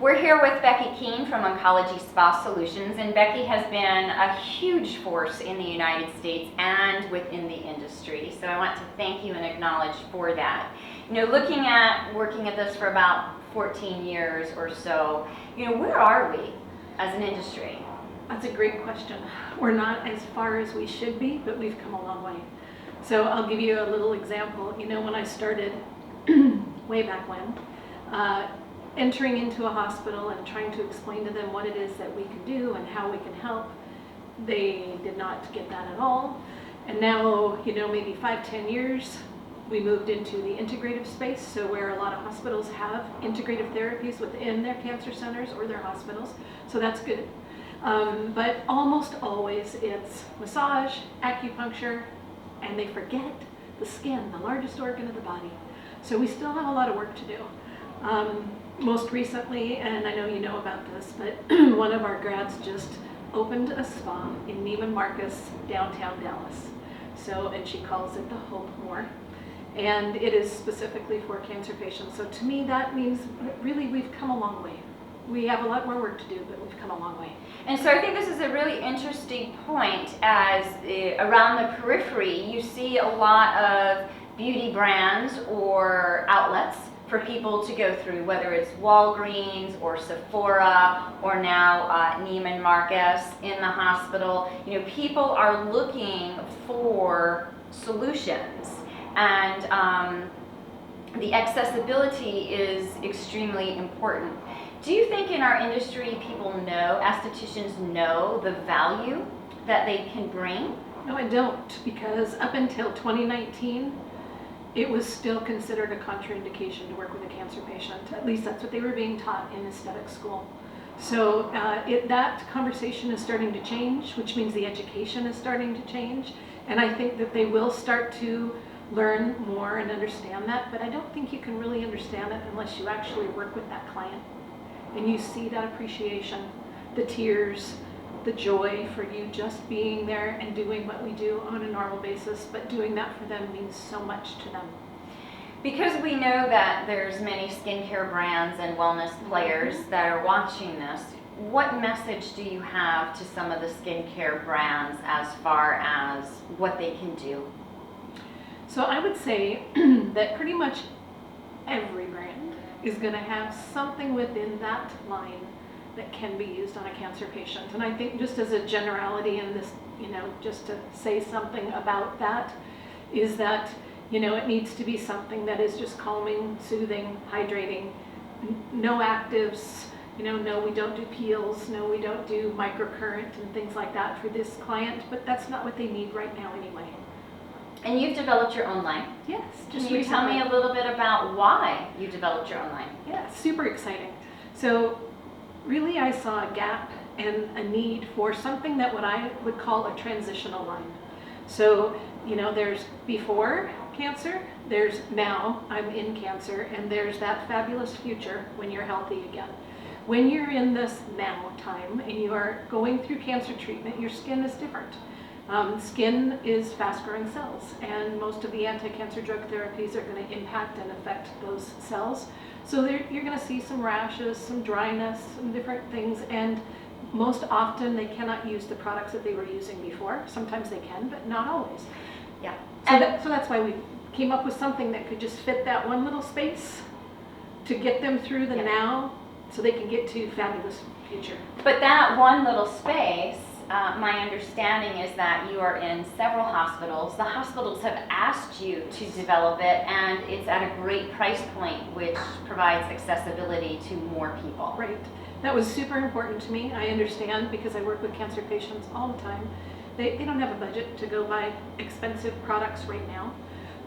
We're here with Becky Kuehn from Oncology Spa Solutions, and Becky has been a huge force in the United States and within the industry. So I want to thank you and acknowledge for that. You know, looking at working at this for about 14 years or so, you know, where are we as an industry? That's a great question. We're not as far as we should be, but we've come a long way. So I'll give you a little example. You know, when I started way back when, entering into a hospital and trying to explain to them what it is that we can do and how we can help, they did not get that at all. And now, you know, maybe 5-10 years, we moved into the integrative space, so where a lot of hospitals have integrative therapies within their cancer centers or their hospitals, so that's good. But almost always it's massage, acupuncture, and they forget the skin, the largest organ of the body. So we still have a lot of work to do. Most recently, and I know you know about this, but one of our grads just opened a spa in Neiman Marcus, downtown Dallas. So, and she calls it the Hope More. And it is specifically for cancer patients. So to me, that means really we've come a long way. We have a lot more work to do, but we've come a long way. And so I think this is a really interesting point, as around the periphery, you see a lot of beauty brands or outlets for people to go through, whether it's Walgreens or Sephora or now Neiman Marcus in the hospital. You know, people are looking for solutions, and the accessibility is extremely important. Do you think in our industry people know, estheticians know the value that they can bring? No, I don't, because up until 2019, it was still considered a contraindication to work with a cancer patient. At least that's what they were being taught in aesthetic school. So that conversation is starting to change, which means the education is starting to change. And I think that they will start to learn more and understand that, but I don't think you can really understand it unless you actually work with that client. And you see that appreciation, the tears, the joy for you just being there and doing what we do on a normal basis, but doing that for them means so much to them. Because we know that there's many skincare brands and wellness players that are watching this, what message do you have to some of the skincare brands as far as what they can do? So I would say that pretty much every brand is going to have something within that line that can be used on a cancer patient. And I think just as a generality in this, you know, just to say something about that, is that, you know, it needs to be something that is just calming, soothing, hydrating, no actives, you know, no, we don't do peels, no, we don't do microcurrent and things like that for this client, but that's not what they need right now anyway. And you've developed your own line. Yes. Can you tell me a little bit about why you developed your own line? Yeah, super exciting. So really I saw a gap and a need for something that what I would call a transitional line. So, you know, there's before cancer, there's now I'm in cancer, and there's that fabulous future when you're healthy again. When you're in this now time and you are going through cancer treatment, your skin is different. Skin is fast-growing cells, and most of the anti-cancer drug therapies are going to impact and affect those cells. So you're going to see some rashes, some dryness, some different things, and most often they cannot use the products that they were using before. Sometimes they can, but not always. Yeah. So that's why we came up with something that could just fit that one little space to get them through the now so they can get to fabulous future. But that one little space, my understanding is that you are in several hospitals. The hospitals have asked you to develop it, and it's at a great price point, which provides accessibility to more people. Right. That was super important to me. I understand, because I work with cancer patients all the time. They don't have a budget to go buy expensive products right now,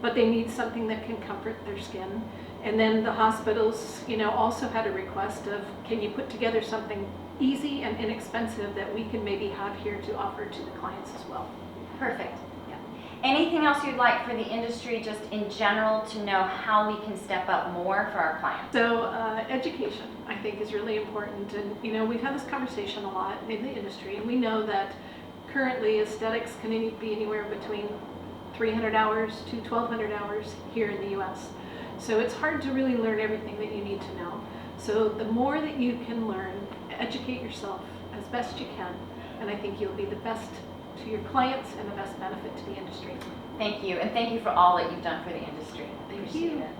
but they need something that can comfort their skin. And then the hospitals, you know, also had a request of, can you put together something easy and inexpensive that we can maybe have here to offer to the clients as well. Perfect. Yeah. Anything else you'd like for the industry, just in general, to know how we can step up more for our clients? So education, I think, is really important. And, you know, we've had this conversation a lot in the industry, and we know that currently aesthetics can be anywhere between 300 hours to 1,200 hours here in the U.S. So it's hard to really learn everything that you need to know. So the more that you can learn, educate yourself as best you can, and I think you'll be the best to your clients and the best benefit to the industry. Thank you, and thank you for all that you've done for the industry. Thank Appreciate you. it.